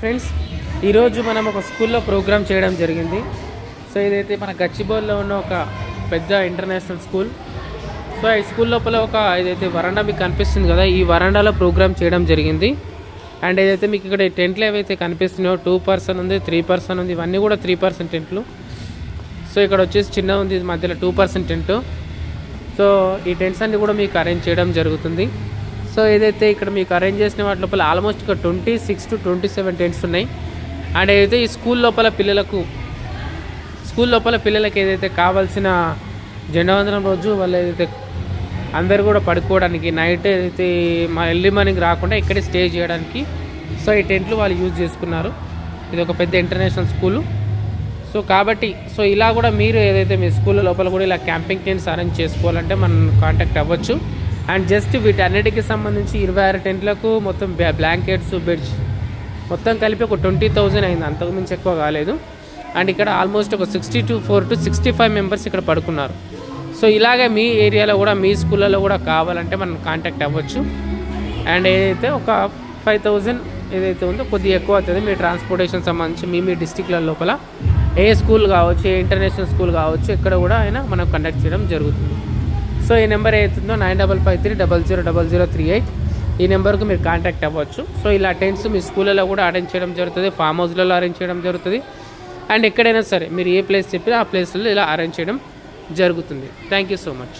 Friends, ఈరోజు మనం ఒక స్కూల్లో ప్రోగ్రామ్ చేయడం జరిగింది. సో ఇదైతే మన గచ్చిబౌలిలో ఉన్న ఒక పెద్ద ఇంటర్నేషనల్ స్కూల్. సో ఈ స్కూల్ లోపల ఒక ఇదైతే వరండా మీకు కనిపిస్తుంది కదా, ఈ వరండాలో ప్రోగ్రామ్ చేయడం జరిగింది. అండ్ ఏదైతే మీకు ఇక్కడ టెంట్లు ఏవైతే కనిపిస్తున్నాయో 2 person ఉంది, 3 person ఉంది, ఇవన్నీ కూడా 3 person టెంట్లు. సో ఇక్కడ వచ్చేసి చిన్న ఉంది, మధ్యలో 2 person టెంట్. సో ఈ టెంట్స్ అన్ని కూడా మీకు అరేంజ్ చేయడం జరుగుతుంది. సో ఏదైతే ఇక్కడ మీకు అరేంజ్ చేసిన వాటి లోపల ఆల్మోస్ట్ ఒక 26 to 27 టెంట్స్ ఉన్నాయి. అండ్ ఏదైతే ఈ స్కూల్ లోపల పిల్లలకి ఏదైతే కావాల్సిన జెండా వందనం రోజు వాళ్ళు ఏదైతే అందరు కూడా పడుకోవడానికి నైట్ ఏదైతే ఎర్లీ మార్నింగ్ రాకుండా ఇక్కడే స్టే చేయడానికి సో ఈ టెంట్లు వాళ్ళు యూజ్ చేసుకున్నారు. ఇది ఒక పెద్ద ఇంటర్నేషనల్ స్కూలు. సో కాబట్టి ఇలా కూడా మీరు ఏదైతే మీ స్కూల్ లోపల కూడా ఇలా క్యాంపింగ్ టెంట్స్ అరేంజ్ చేసుకోవాలంటే మనం కాంటాక్ట్ అవ్వచ్చు. అండ్ జస్ట్ వీటన్నిటికి సంబంధించి 26 టెంట్లకు మొత్తం బ్లాంకెట్స్, బెడ్స్ మొత్తం కలిపి ఒక 20,000 అయింది, అంతకుమించి ఎక్కువ కాలేదు. అండ్ ఇక్కడ ఆల్మోస్ట్ ఒక 64 to 65 మెంబర్స్ ఇక్కడ పడుకున్నారు. సో ఇలాగే మీ ఏరియాలో కూడా మీ స్కూళ్ళలో కూడా కావాలంటే మనం కాంటాక్ట్ అవ్వచ్చు. అండ్ ఏదైతే ఒక 5,000 ఏదైతే ఉందో కొద్దిగా ఎక్కువ అవుతుంది మీ ట్రాన్స్పోర్టేషన్ సంబంధించి మీ డిస్టిక్ల లోపల ఏ స్కూల్ కావచ్చు, ఏ ఇంటర్నేషనల్ స్కూల్ కావచ్చు, ఎక్కడ కూడా అయినా మనం కండక్ట్ చేయడం జరుగుతుంది. సో ఈ నెంబర్ ఏదైతుందో 9553000038 ఈ నెంబర్కు మీరు కాంటాక్ట్ అవ్వచ్చు. సో ఇలా టెంట్స్ మీ స్కూళ్ళలో కూడా అరేంజ్ చేయడం జరుగుతుంది, ఫామ్ హౌస్లలో అరేంజ్ చేయడం జరుగుతుంది. అండ్ ఎక్కడైనా సరే మీరు ఏ ప్లేస్ చెప్పినా ఆ ప్లేస్లో ఇలా అరేంజ్ చేయడం జరుగుతుంది. Thank you so much.